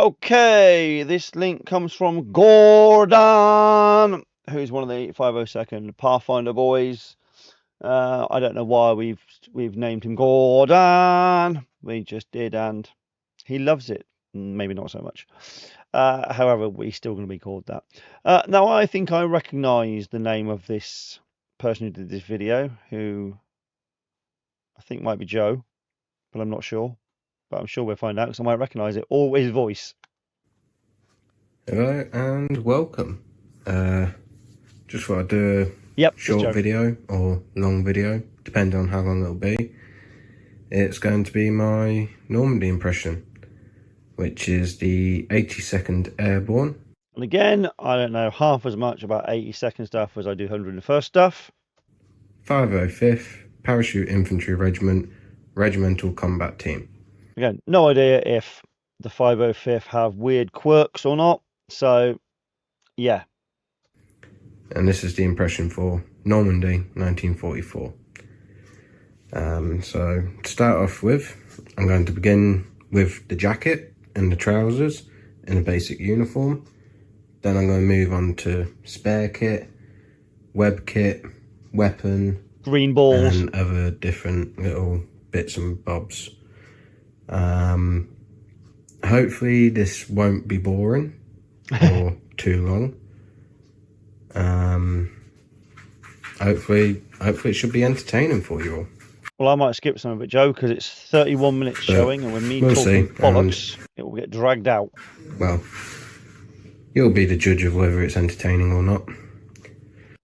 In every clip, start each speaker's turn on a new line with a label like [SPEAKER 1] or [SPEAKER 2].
[SPEAKER 1] Okay, this link comes from Gordon, who's one of the 502nd Pathfinder boys. I don't know why we've named him Gordon. We just did, and he loves it. Maybe not so much. However, we're still going to be called that. Now, I think I recognise the name of this person who did this video, who I think might be Joe, but I'm not sure. But I'm sure we'll find out because I might recognise it, or his voice.
[SPEAKER 2] Hello and welcome. Just thought I'd do a short video or long video, depending on how long it'll be. It's going to be my Normandy impression, which is the 82nd Airborne.
[SPEAKER 1] And again, I don't know half as much about 82nd stuff as I do 101st stuff.
[SPEAKER 2] 505th Parachute Infantry Regiment, Regimental Combat Team.
[SPEAKER 1] Again, no idea if the 505th have weird quirks or not. So, yeah.
[SPEAKER 2] And this is the impression for Normandy, 1944. So, to start off with, I'm going to begin with the jacket and the trousers in a basic uniform. Then I'm going to move on to spare kit, web kit, weapon,
[SPEAKER 1] green balls,
[SPEAKER 2] and other different little bits and bobs. Hopefully this won't be boring or too long. Hopefully it should be entertaining for you all.
[SPEAKER 1] Well, I might skip some of it, Joe, because it's 31 minutes showing, and with me talking bollocks, it will get dragged out.
[SPEAKER 2] Well, you'll be the judge of whether it's entertaining or not.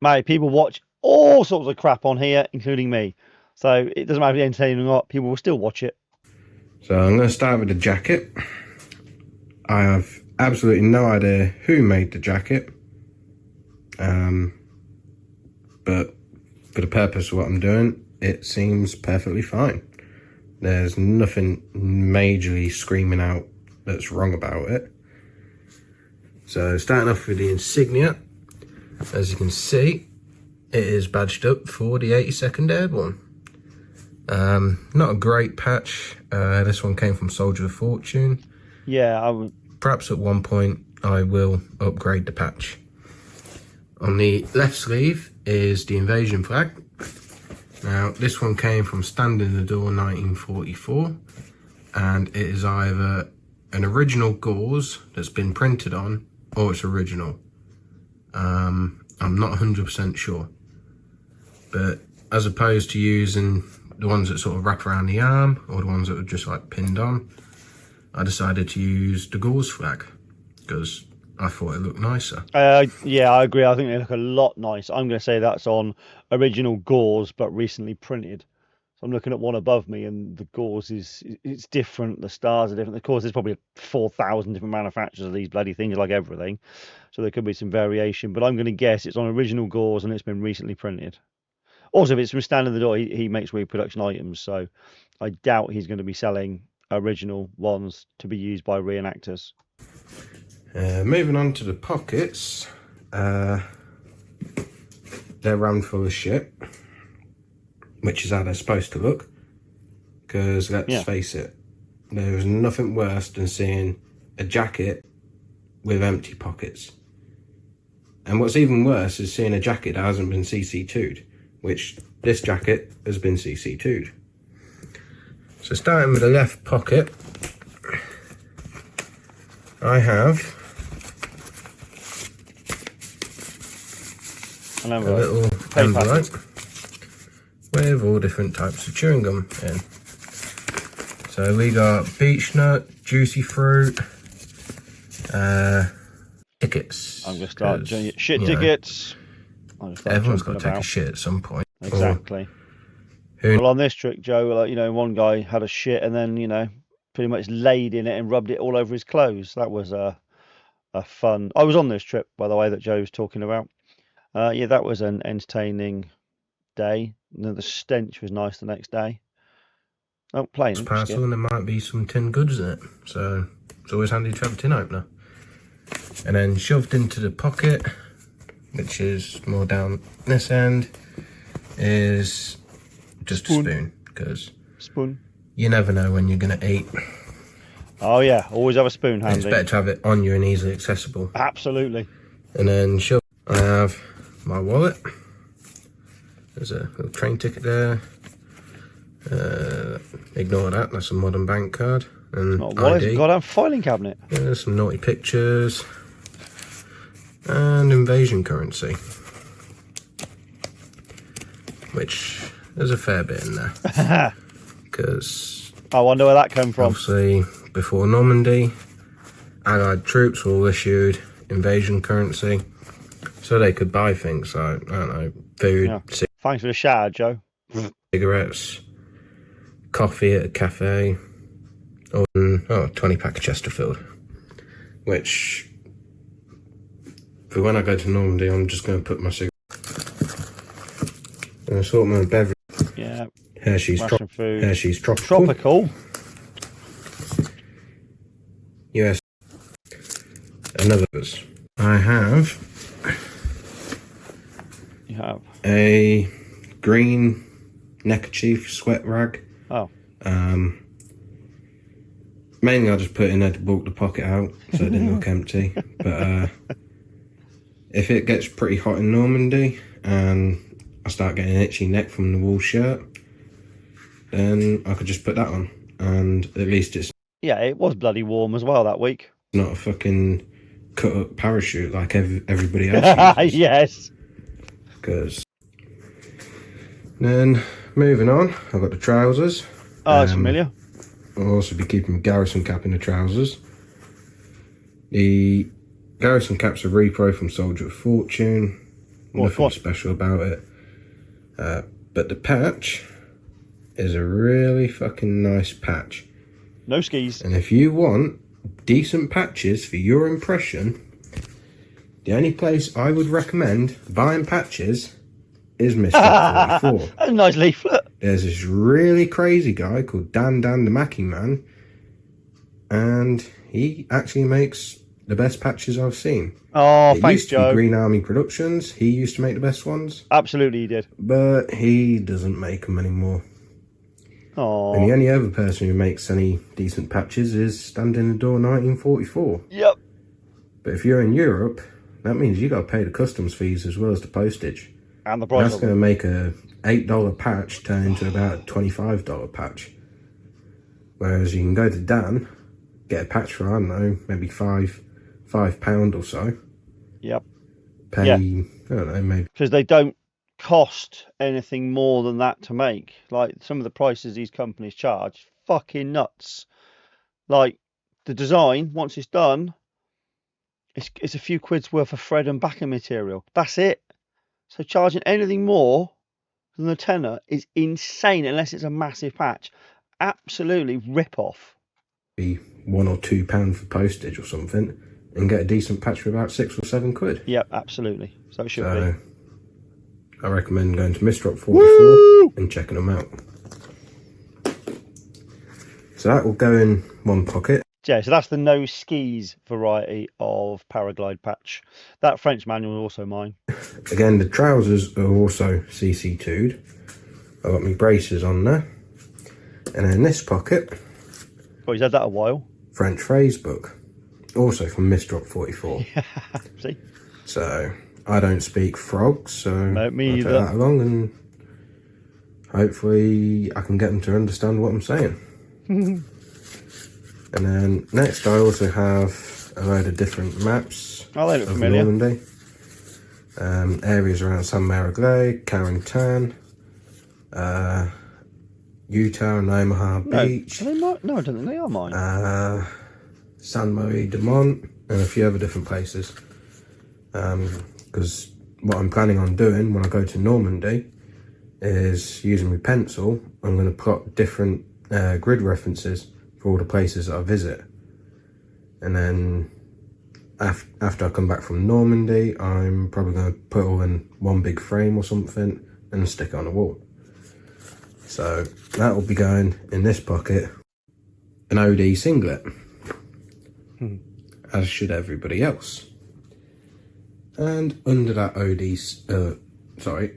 [SPEAKER 1] Mate, people watch all sorts of crap on here, including me. So it doesn't matter if it's entertaining or not, people will still watch it.
[SPEAKER 2] So I'm going to start with the jacket. I have absolutely no idea who made the jacket. But for the purpose of what I'm doing, it seems perfectly fine. There's nothing majorly screaming out that's wrong about it. So starting off with the insignia, as you can see, it is badged up for the 82nd Airborne. Not a great patch. This one came from Soldier of Fortune.
[SPEAKER 1] Yeah,
[SPEAKER 2] perhaps at one point I will upgrade the patch. On the left sleeve is the invasion flag. Now this one came from Stand in the Door 1944, and it is either an original gauze that's been printed on, or it's original. I'm not 100% sure, but as opposed to using the ones that sort of wrap around the arm or the ones that are just like pinned on, I decided to use the gauze flag because I thought it looked nicer.
[SPEAKER 1] Yeah, I agree. I think they look a lot nicer. I'm going to say that's on original gauze, but recently printed. So I'm looking at one above me, and the gauze it's different. The stars are different. Of course, there's probably 4,000 different manufacturers of these bloody things, like everything. So there could be some variation, but I'm going to guess it's on original gauze and it's been recently printed. Also, if it's from Stand in the Door, he makes reproduction items, so I doubt he's going to be selling original ones to be used by reenactors.
[SPEAKER 2] Moving on to the pockets, they're rammed full of shit, which is how they're supposed to look, because let's face it, there is nothing worse than seeing a jacket with empty pockets. And what's even worse is seeing a jacket that hasn't been CC2'd, which this jacket has been CC2'd. So starting with the left pocket, I have a little envelope with all different types of chewing gum in. So we got beech nut, juicy fruit, tickets.
[SPEAKER 1] I'm going to start doing shit tickets.
[SPEAKER 2] Everyone's got to take a shit at some point.
[SPEAKER 1] Exactly. Well, on this trick, Joe, like, one guy had a shit and then, pretty much laid in it and rubbed it all over his clothes. That was a fun. I was on this trip, by the way, that Joe was talking about. Yeah, that was an entertaining day. The stench was nice the next day. Oh, plain.
[SPEAKER 2] Parcel, and there might be some tin goods in it, so it's always handy to have a tin opener. And then shoved into the pocket, which is more down this end, is just a spoon, because you never know when you're going to eat.
[SPEAKER 1] Oh yeah, always have a spoon
[SPEAKER 2] It's
[SPEAKER 1] handy.
[SPEAKER 2] better to have it on you and easily accessible.
[SPEAKER 1] Absolutely.
[SPEAKER 2] And then sure, I have my wallet. There's a little train ticket there. Ignore that, that's a modern bank card. And
[SPEAKER 1] Not a wallet, it's a
[SPEAKER 2] ID.
[SPEAKER 1] goddamn filing cabinet.
[SPEAKER 2] There's some naughty pictures. And invasion currency. Which, there's a fair bit in there. Because
[SPEAKER 1] I wonder where that came from.
[SPEAKER 2] obviously, before Normandy, Allied troops were all issued invasion currency. So they could buy things like, I don't know, food,
[SPEAKER 1] Yeah. Thanks for the shout, Joe.
[SPEAKER 2] cigarettes, coffee at a cafe, or 20 pack of Chesterfield. Which, for when I go to Normandy, I'm just going to put my cigarette. An assortment of beverage.
[SPEAKER 1] Yeah.
[SPEAKER 2] Hershey's tropical.
[SPEAKER 1] Tropical.
[SPEAKER 2] US. Another. I have
[SPEAKER 1] You have.
[SPEAKER 2] a green neckerchief sweat rag.
[SPEAKER 1] Oh.
[SPEAKER 2] Mainly I just put it in there to bulk the pocket out so it didn't look empty. But if it gets pretty hot in Normandy and I start getting an itchy neck from the wool shirt, then I could just put that on, and at least it's
[SPEAKER 1] Yeah, it was bloody warm as well that week.
[SPEAKER 2] not a fucking cut up parachute like everybody else uses.
[SPEAKER 1] Yes.
[SPEAKER 2] Because then moving on, I've got the trousers.
[SPEAKER 1] Oh, it's familiar.
[SPEAKER 2] I'll also be keeping my Garrison cap in the trousers. The Garrison cap's a repro from Soldier of Fortune. Nothing special about it. But the patch is a really fucking nice patch.
[SPEAKER 1] No skis.
[SPEAKER 2] And if you want decent patches for your impression, the only place I would recommend buying patches is Mr. 44.
[SPEAKER 1] That's a nice leaflet.
[SPEAKER 2] There's this really crazy guy called Dan the Mackie Man, and he actually makes the best patches I've seen.
[SPEAKER 1] Oh,
[SPEAKER 2] It
[SPEAKER 1] thanks,
[SPEAKER 2] used to be
[SPEAKER 1] Joe.
[SPEAKER 2] Green Army Productions. He used to make the best ones,
[SPEAKER 1] Absolutely, he did.
[SPEAKER 2] but he doesn't make them anymore.
[SPEAKER 1] Oh.
[SPEAKER 2] And the only other person who makes any decent patches is Stand in the Door 1944.
[SPEAKER 1] Yep.
[SPEAKER 2] But if you're in Europe, that means you got to pay the customs fees as well as the postage.
[SPEAKER 1] And the price
[SPEAKER 2] That's
[SPEAKER 1] of
[SPEAKER 2] going to
[SPEAKER 1] them.
[SPEAKER 2] make a $8 patch turn into about a $25 patch. Whereas you can go to Dan, get a patch for, I don't know, maybe £5 or so.
[SPEAKER 1] Yep.
[SPEAKER 2] Pay,
[SPEAKER 1] Yeah.
[SPEAKER 2] I don't know, maybe.
[SPEAKER 1] Because they don't cost anything more than that to make. Like, some of the prices these companies charge, fucking nuts. Like, the design, once it's done, it's a few quid's worth of thread and backing material. That's it. So charging anything more than the tenner is insane unless it's a massive patch. Absolutely rip off.
[SPEAKER 2] Be £1 or £2 for postage or something, and get a decent patch for about £6 or £7.
[SPEAKER 1] Yep, absolutely. So it should
[SPEAKER 2] So
[SPEAKER 1] be.
[SPEAKER 2] I recommend going to Mistrop 44
[SPEAKER 1] Woo!
[SPEAKER 2] and checking them out. So that will go in one pocket.
[SPEAKER 1] Yeah, so that's the no skis variety of paraglide patch. That French manual is also mine.
[SPEAKER 2] Again, the trousers are also CC2'd. I've got my braces on there. And in this pocket,
[SPEAKER 1] Oh, he's had that a while.
[SPEAKER 2] French phrase book, also from Mistrop 44.
[SPEAKER 1] See?
[SPEAKER 2] So I don't speak frog, so
[SPEAKER 1] No, me
[SPEAKER 2] I'll take
[SPEAKER 1] either.
[SPEAKER 2] that along, and hopefully I can get them to understand what I'm saying. And then next I also have a load of different maps
[SPEAKER 1] Oh, they look
[SPEAKER 2] of
[SPEAKER 1] familiar.
[SPEAKER 2] Normandy. Areas around San Mariglay, Carrington, Utah and Omaha Beach,
[SPEAKER 1] Are they mine? No, I don't think they are mine.
[SPEAKER 2] San Marie de Mont, and a few other different places. Because what I'm planning on doing when I go to Normandy is using my pencil, I'm going to plot different grid references for all the places that I visit. And then after I come back from Normandy, I'm probably going to put all in one big frame or something and stick it on the wall. So that will be going in this pocket, an OD singlet, as should everybody else. And under that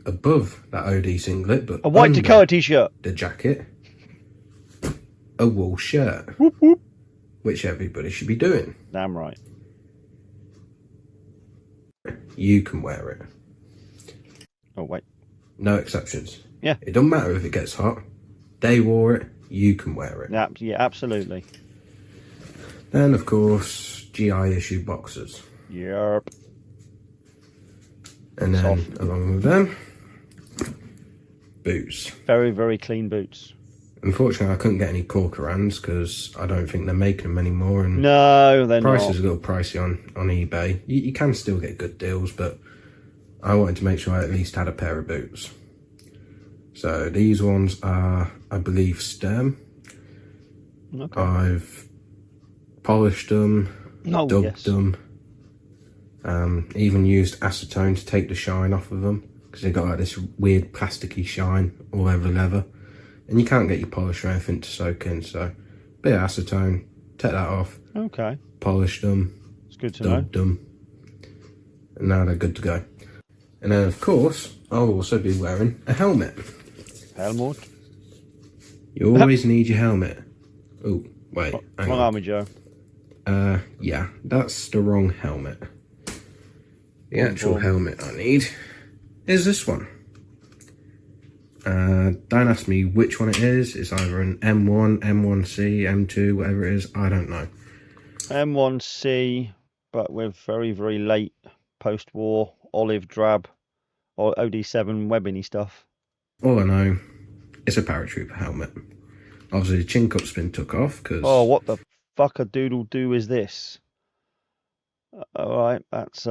[SPEAKER 2] above that OD singlet, but
[SPEAKER 1] A white
[SPEAKER 2] under
[SPEAKER 1] Dakota t-shirt.
[SPEAKER 2] the jacket, a wool shirt.
[SPEAKER 1] Whoop, whoop.
[SPEAKER 2] which everybody should be doing.
[SPEAKER 1] Damn right.
[SPEAKER 2] You can wear it.
[SPEAKER 1] Oh, wait.
[SPEAKER 2] No exceptions.
[SPEAKER 1] Yeah.
[SPEAKER 2] It doesn't matter if it gets hot. They wore it, you can wear it.
[SPEAKER 1] Yeah, absolutely.
[SPEAKER 2] Then, of course, GI issue boxers.
[SPEAKER 1] Yep.
[SPEAKER 2] And then, along with them, boots.
[SPEAKER 1] Very, very clean boots.
[SPEAKER 2] Unfortunately, I couldn't get any Corcorans because I don't think they're making them anymore. And
[SPEAKER 1] no, they're not.
[SPEAKER 2] Price is a little pricey on eBay. You can still get good deals, but I wanted to make sure I at least had a pair of boots. So these ones are, I believe, stem.
[SPEAKER 1] Okay.
[SPEAKER 2] I've polished them, dubbed them, even used acetone to take the shine off of them because they've got like this weird plasticky shine all over the leather. And you can't get your polish or anything to soak in, so bit of acetone, take that off.
[SPEAKER 1] Okay.
[SPEAKER 2] Polish them.
[SPEAKER 1] It's good to
[SPEAKER 2] dubbed them. And now they're good to go. And then, of course, I'll also be wearing a helmet.
[SPEAKER 1] Helmet.
[SPEAKER 2] You always need your helmet. Oh, wait.
[SPEAKER 1] Wrong army, Joe.
[SPEAKER 2] Yeah, that's the wrong helmet. The actual helmet I need is this one. Don't ask me which one it is. It's either an M1, M1C, M2, whatever it is. I don't know.
[SPEAKER 1] M1C, but with very, very late post-war olive drab or OD7 webbing stuff.
[SPEAKER 2] All I know, it's a paratrooper helmet. Obviously, the chin cup's been took off because.
[SPEAKER 1] Oh, what the fuck a doodle do is this? All right, that's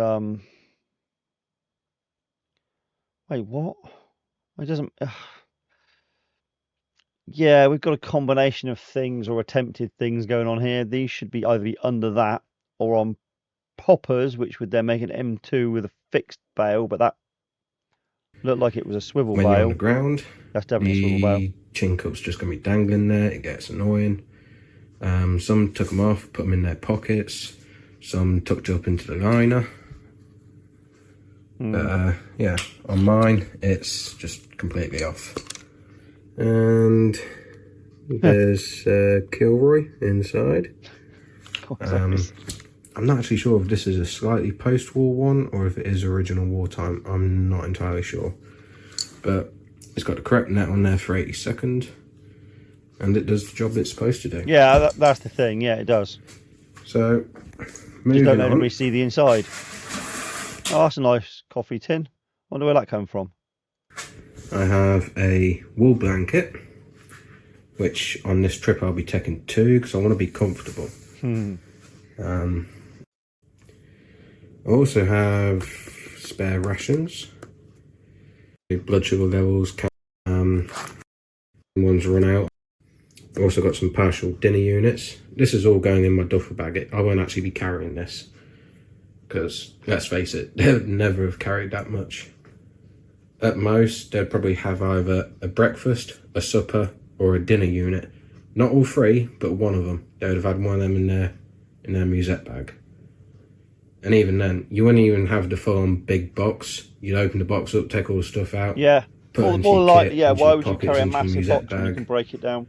[SPEAKER 1] Wait, what? It doesn't. Yeah, we've got a combination of things or attempted things going on here. These should be either be under that or on poppers, which would then make an M2 with a fixed bail, but that looked like it was a swivel
[SPEAKER 2] when
[SPEAKER 1] bail.
[SPEAKER 2] You're on the ground,
[SPEAKER 1] that's definitely a swivel bail.
[SPEAKER 2] The chin cup's just going to be dangling there. It gets annoying. Some took them off, put them in their pockets. Some tucked up into the liner. But yeah, on mine, it's just completely off. And there's Kilroy inside. I'm not actually sure if this is a slightly post-war one or if it is original wartime. I'm not entirely sure. But it's got the correct net on there for 82nd. And it does the job it's supposed to do.
[SPEAKER 1] Yeah, that's the thing. Yeah, it does.
[SPEAKER 2] So,
[SPEAKER 1] just don't let anybody see the inside. Oh, that's a nice coffee tin. Wonder where that came from.
[SPEAKER 2] I have a wool blanket, which on this trip I'll be taking 2 because I want to be comfortable. I also have spare rations. Blood sugar levels, one's run out. I've also got some partial dinner units. This is all going in my duffel bag. I won't actually be carrying this because, let's face it, they would never have carried that much. At most, they'd probably have either a breakfast, a supper, or a dinner unit. Not all 3, but one of them. They would have had one of them in their musette bag. And even then, you wouldn't even have the full-on big box. You'd open the box up, take all the stuff out.
[SPEAKER 1] Yeah. More like, yeah, why would you carry a massive box
[SPEAKER 2] bag.
[SPEAKER 1] when you can break it down?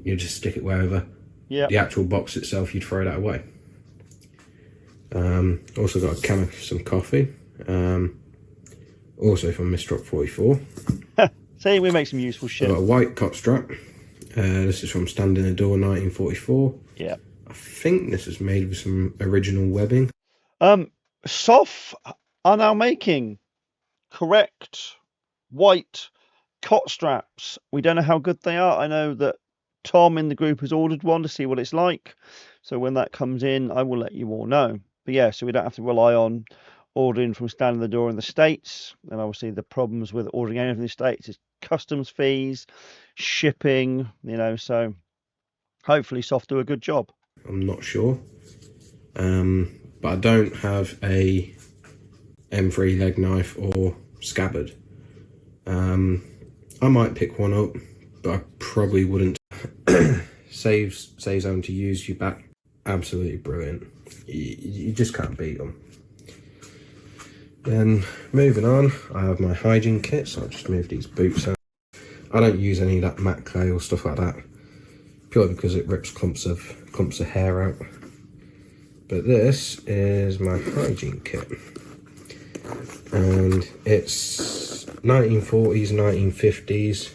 [SPEAKER 2] You just stick it wherever.
[SPEAKER 1] Yeah.
[SPEAKER 2] The actual box itself, you'd throw that away. Also got a can of some coffee. Also from Mr. 44.
[SPEAKER 1] See, we make some useful shit.
[SPEAKER 2] I've got a white cot strap. This is from Stand in the Door 1944.
[SPEAKER 1] Yeah.
[SPEAKER 2] I think this is made with some original webbing.
[SPEAKER 1] Soft are now making correct white cot straps. We don't know how good they are. I know that Tom in the group has ordered one to see what it's like. So when that comes in, I will let you all know. But yeah, so we don't have to rely on ordering from Stand in the Door in the States. And obviously the problems with ordering anything in the States is customs fees, shipping, you know, so hopefully Soft do a good job.
[SPEAKER 2] I'm not sure. But I don't have a M3 leg knife or scabbard. I might pick one up, but I probably wouldn't. Saves having to use your back. Absolutely brilliant. You just can't beat them. Then moving on, I have my hygiene kit, so I'll just move these boots out. I don't use any of that matte clay or stuff like that. purely because it rips clumps of hair out. But this is my hygiene kit, and it's 1940s, 1950s.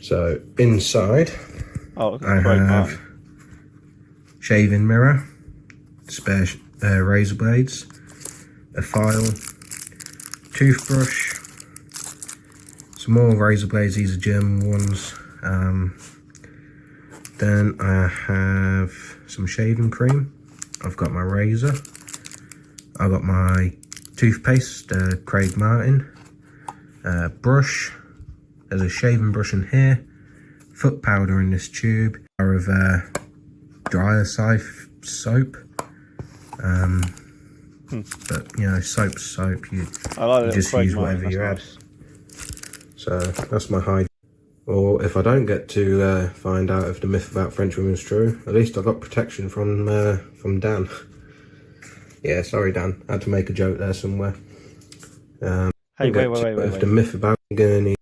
[SPEAKER 2] So inside, I have shaving mirror, spare razor blades, a file, toothbrush, some more razor blades. These are German ones. Then I have some shaving cream. I've got my razor. I've got my toothpaste, Craig Martin. Brush. There's a shaving brush in here. Foot powder in this tube. Bar of dryer soap. But you know, soap's soap. You just use whatever you add. So that's my hygiene. Or if I don't get to find out if the myth about French women is true, at least I got protection from Dan. Yeah, sorry Dan, I had to make a joke there somewhere.
[SPEAKER 1] Hey, wait.
[SPEAKER 2] If the myth about you're gonna need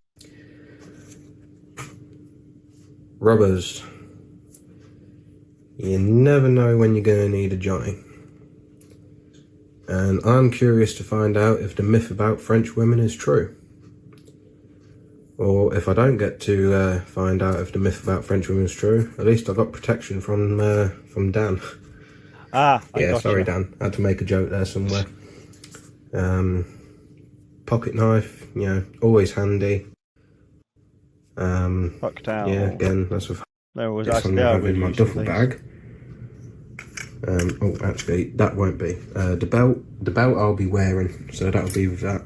[SPEAKER 2] rubbers, you never know when you're gonna need a Johnny. And I'm curious to find out if the myth about French women is true. Or if I don't get to find out if the myth about French women is true, at least I got protection from Dan. Yeah, sorry Dan, I had to make a joke there somewhere. Pocket knife, you know, always handy.
[SPEAKER 1] Fucked out.
[SPEAKER 2] Yeah, again, that's what
[SPEAKER 1] There was
[SPEAKER 2] I
[SPEAKER 1] actually
[SPEAKER 2] have in my duffel bag. Oh, actually, that won't be. The belt I'll be wearing, so that'll be with that.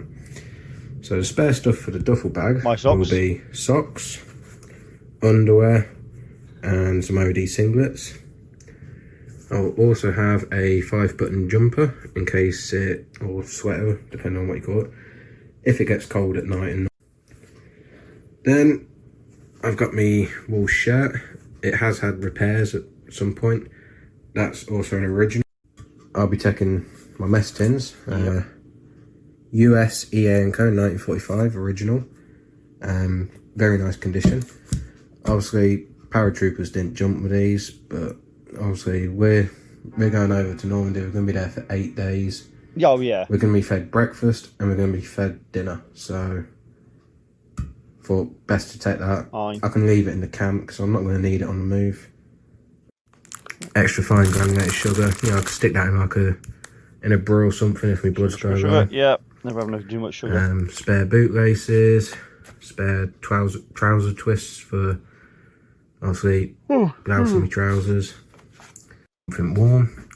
[SPEAKER 2] So the spare stuff for the duffel bag will be socks, underwear, and some OD singlets. I'll also have a 5-button jumper in case or sweater, depending on what you call it, if it gets cold at night. Then I've got my wool shirt. It has had repairs at some point. That's also an original. I'll be taking my mess tins. US EA & Co 1945 original. Very nice condition. Obviously paratroopers didn't jump with these, but obviously we're going over to Normandy. We're going to be there for 8 days.
[SPEAKER 1] Oh yeah.
[SPEAKER 2] We're going to be fed breakfast and we're going to be fed dinner. So thought best to take that.
[SPEAKER 1] Fine.
[SPEAKER 2] I can leave it in the camp because I'm not going to need it on the move. Extra fine granulated sugar. You know, I could stick that in a brew or something if my blood's going low.
[SPEAKER 1] Yeah. Never having too much sugar.
[SPEAKER 2] Spare boot laces, spare trouser twists for obviously blouse and my trousers. Something warm.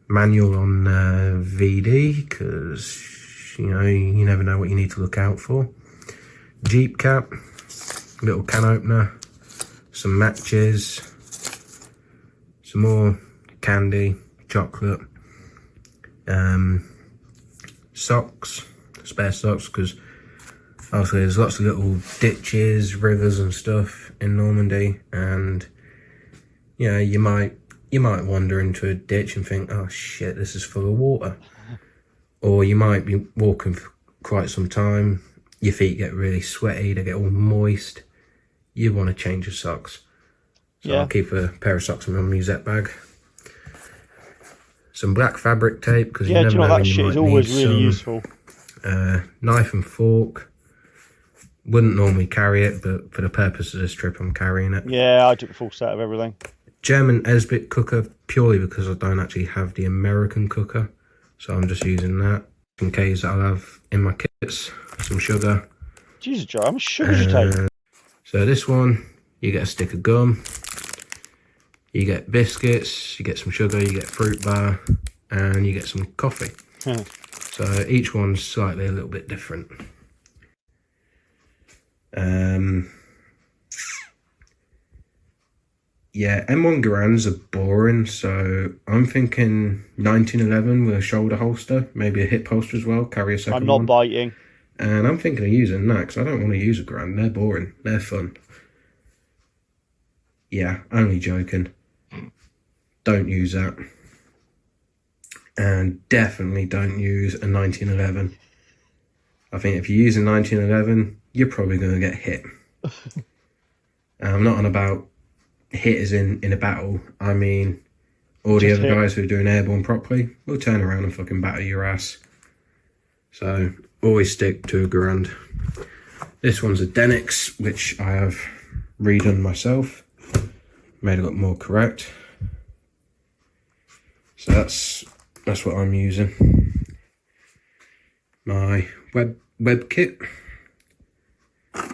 [SPEAKER 2] Manual on VD because you know you never know what you need to look out for. Jeep cap, little can opener, some matches, some more candy, chocolate. Socks, spare socks, because obviously there's lots of little ditches, rivers and stuff in Normandy, and you know you might wander into a ditch and think, oh shit, this is full of water. Or you might be walking for quite some time, your feet get really sweaty, they get all moist, you want to change your socks. So I'll keep a pair of socks in my musette bag. Some black fabric tape, because you never know when you might need some. Yeah, that shit is always really useful. Knife and fork. Wouldn't normally carry it, but for the purpose of this trip, I'm carrying it.
[SPEAKER 1] Yeah, I took a full set of everything. German
[SPEAKER 2] Esbit cooker, purely because I don't actually have the American cooker. So I'm just using that. In case I'll have in my kits some sugar.
[SPEAKER 1] Jesus, Joe, how much sugar did you take?
[SPEAKER 2] So this one, you get a stick of gum. You get biscuits, you get some sugar, you get fruit bar, and you get some coffee. So each one's slightly a little bit different. Yeah, M1 Garands are boring, so I'm thinking 1911 with a shoulder holster, maybe a hip holster as well, carry a second one.
[SPEAKER 1] I'm not biting.
[SPEAKER 2] And I'm thinking of using that, because I don't want to use a Garand, they're boring, they're fun. Yeah, only joking. Don't use that. And definitely don't use a 1911. I think if you use a 1911, you're probably going to get hit. I'm not on about hitters in a battle. I mean, all the other guys who are doing airborne properly will turn around and fucking batter your ass. So always stick to a Garand. This one's a Denix, which I have redone myself, made it look more correct. So that's what I'm using. My web kit,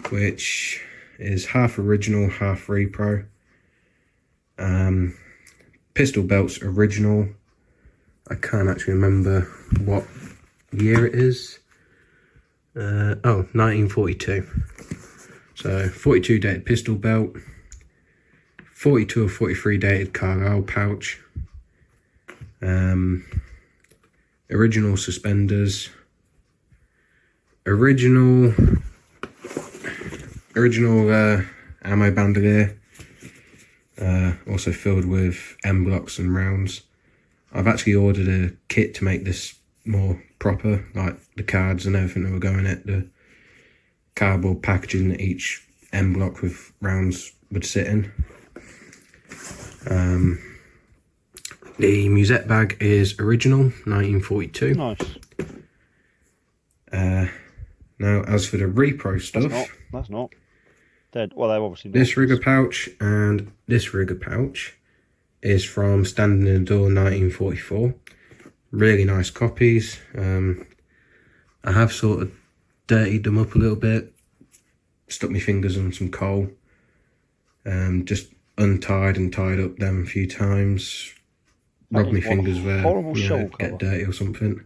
[SPEAKER 2] which is half original, half repro. Pistol belt's original. I can't actually remember what year it is. 1942. So 42 dated pistol belt, 42 or 43 dated cargo pouch, original suspenders, original ammo bandolier, also filled with M blocks and rounds. I've actually ordered a kit to make this more proper, like the cards and everything that were going in it, the cardboard packaging that each M block with rounds would sit in. The musette bag is original, 1942.
[SPEAKER 1] Nice.
[SPEAKER 2] Now, as for the repro stuff,
[SPEAKER 1] that's not dead. Well, they're obviously not.
[SPEAKER 2] This rigger pouch and this rigger pouch is from Standing in the Door 1944. Really nice copies. I have sort of dirtied them up a little bit, stuck my fingers on some coal, just untied and tied up them a few times, rubbed my fingers where get dirty or something.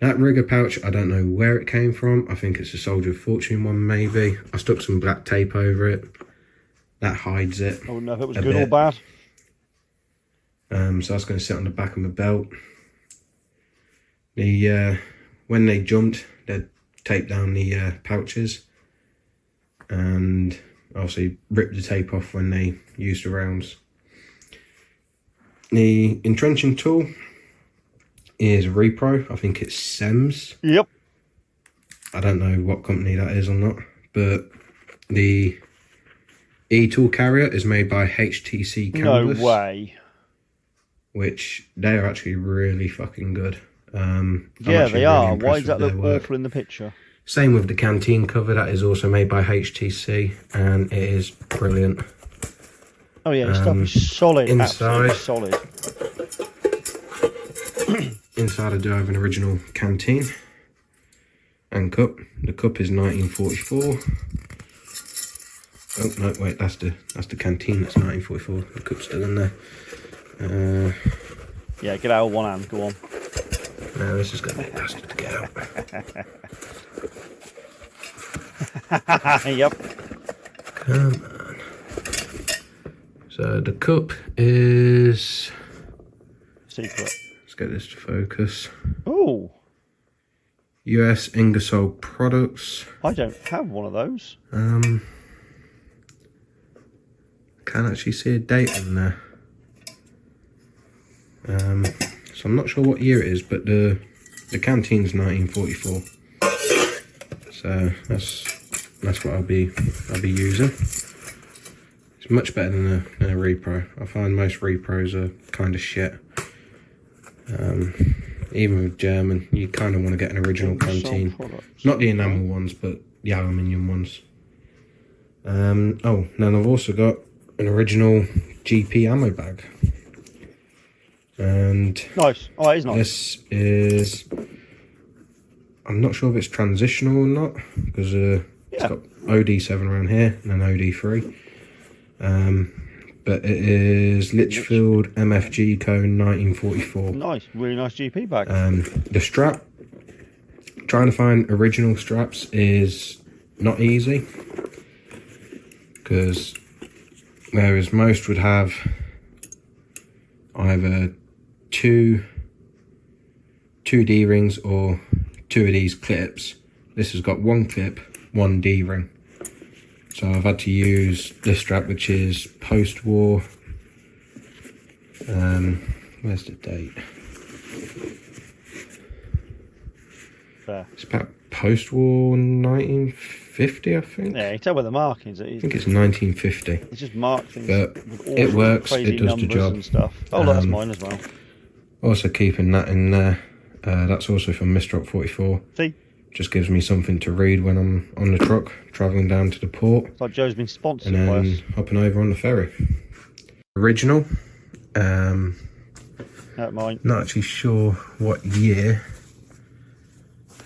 [SPEAKER 2] That rigger pouch, I don't know where it came from. I think it's a Soldier of Fortune one, maybe. I stuck some black tape over it. That hides it.
[SPEAKER 1] I wouldn't know if it was good or bad.
[SPEAKER 2] So that's going to sit on the back of my belt. When they jumped, they'd tape down the pouches, and obviously rip the tape off when they used the rounds. The entrenching tool is a repro. I think it's Sems.
[SPEAKER 1] Yep.
[SPEAKER 2] I don't know what company that is or not, but the E-tool carrier is made by HTC Canvas.
[SPEAKER 1] No way.
[SPEAKER 2] Which they are actually really fucking good.
[SPEAKER 1] Yeah, they are. Why does that look awful in the picture?
[SPEAKER 2] Same with the canteen cover. That is also made by HTC, and it is brilliant.
[SPEAKER 1] Oh yeah, the stuff is solid.
[SPEAKER 2] Inside,
[SPEAKER 1] absolutely solid.
[SPEAKER 2] Inside I do have an original canteen and cup. The cup is 1944. Oh no, wait, that's the canteen. That's 1944. The cup's still in there.
[SPEAKER 1] Yeah, get out with one hand. Go on.
[SPEAKER 2] No, this is gonna be a bastard to get out.
[SPEAKER 1] Yep.
[SPEAKER 2] Come on. So the cup is
[SPEAKER 1] secret.
[SPEAKER 2] Let's get this to focus.
[SPEAKER 1] Oh.
[SPEAKER 2] US Ingersoll products.
[SPEAKER 1] I don't have one of those.
[SPEAKER 2] Can't actually see a date on there. So I'm not sure what year it is, but the canteen's 1944. So that's what I'll be using. It's much better than a repro. I find most repros are kind of shit. Even with German, you kind of want to get an original canteen. Not the enamel ones, but the aluminium ones. Oh, then I've also got an original GP ammo bag. And
[SPEAKER 1] nice. Oh, it is nice.
[SPEAKER 2] This is, I'm not sure if it's transitional or not, because it's got OD7 around here and an OD3. But it is Litchfield MFG cone 1944.
[SPEAKER 1] Nice, really nice GP bag.
[SPEAKER 2] The strap, trying to find original straps is not easy, because whereas most would have either two D-rings or two of these clips, this has got one clip, one D-ring. So I've had to use this strap, which is post-war. Where's the date?
[SPEAKER 1] There.
[SPEAKER 2] It's about post-war 1950. 1950, I think.
[SPEAKER 1] Yeah, you tell where the markings.
[SPEAKER 2] I think it's 1950.
[SPEAKER 1] It's just marked things
[SPEAKER 2] But
[SPEAKER 1] with all
[SPEAKER 2] it works.
[SPEAKER 1] crazy
[SPEAKER 2] It does the
[SPEAKER 1] numbers
[SPEAKER 2] job.
[SPEAKER 1] and stuff. Oh, look, that's mine as well.
[SPEAKER 2] Also keeping that in there. That's also from Mr. 44.
[SPEAKER 1] See?
[SPEAKER 2] Just gives me something to read when I'm on the truck, travelling down to the port.
[SPEAKER 1] It's like Joe's been sponsored
[SPEAKER 2] and
[SPEAKER 1] by
[SPEAKER 2] then
[SPEAKER 1] us.
[SPEAKER 2] Hopping over on the ferry. Original.
[SPEAKER 1] Mine.
[SPEAKER 2] Not actually sure what year.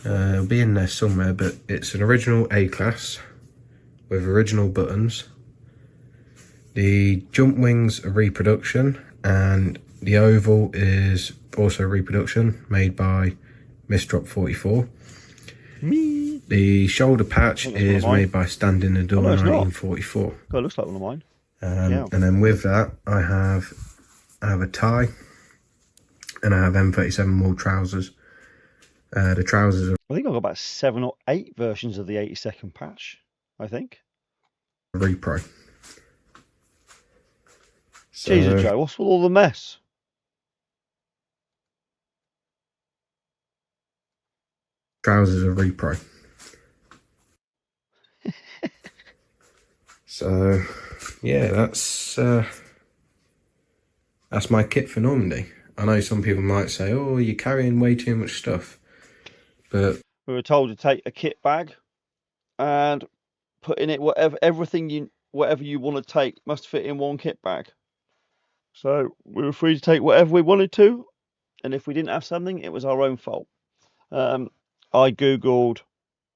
[SPEAKER 2] It'll be in there somewhere, but it's an original A-class with original buttons. The jump wings are reproduction, and the oval is also reproduction made by Mr. 44.
[SPEAKER 1] Me.
[SPEAKER 2] The shoulder patch is made by Stand in the Door 1944.
[SPEAKER 1] God, it looks like one of mine.
[SPEAKER 2] And then with that, I have a tie, and I have M37 wool trousers. The trousers are
[SPEAKER 1] I think I've got about 7 or 8 versions of the 82nd patch, I think.
[SPEAKER 2] repro. So,
[SPEAKER 1] Jesus, Joe, what's with all the mess?
[SPEAKER 2] trousers are repro. So, yeah, that's my kit for Normandy. I know some people might say, "Oh, you're carrying way too much stuff," but
[SPEAKER 1] we were told to take a kit bag and put in it whatever you want to take must fit in one kit bag. So we were free to take whatever we wanted to, and if we didn't have something, it was our own fault. I googled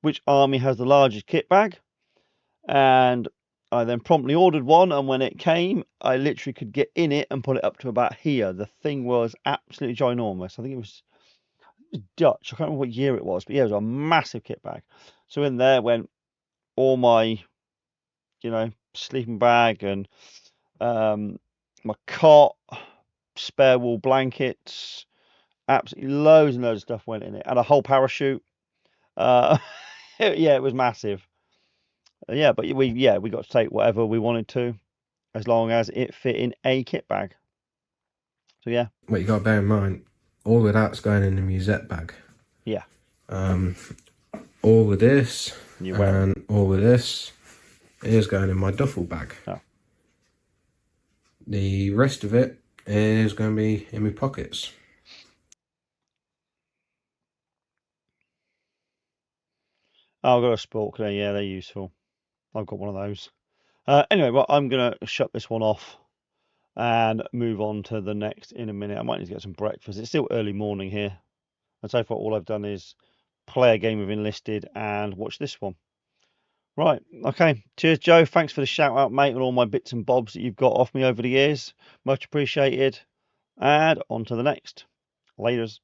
[SPEAKER 1] which army has the largest kit bag, and I then promptly ordered one, and when it came, I literally could get in it and put it up to about here. The thing was absolutely ginormous. I think it was Dutch. I can't remember what year it was, but yeah, it was a massive kit bag. So in there went all my, sleeping bag and my cot, spare wool blankets, absolutely loads and loads of stuff went in it, and a whole parachute. Yeah, it was massive. Yeah, but we got to take whatever we wanted to, as long as it fit in a kit bag. So yeah.
[SPEAKER 2] What you got to bear in mind, all of that's going in the musette bag.
[SPEAKER 1] Yeah.
[SPEAKER 2] All of this and all of this is going in my duffel bag.
[SPEAKER 1] Oh.
[SPEAKER 2] The rest of it is going to be in my pockets.
[SPEAKER 1] Oh, I've got a sport cleaner. Yeah, they're useful. I've got one of those. Anyway, well, I'm going to shut this one off and move on to the next in a minute. I might need to get some breakfast. It's still early morning here. And so far, all I've done is play a game of Enlisted and watch this one. Right, okay. Cheers, Joe. Thanks for the shout out, mate, and all my bits and bobs that you've got off me over the years. Much appreciated. And on to the next. Laters.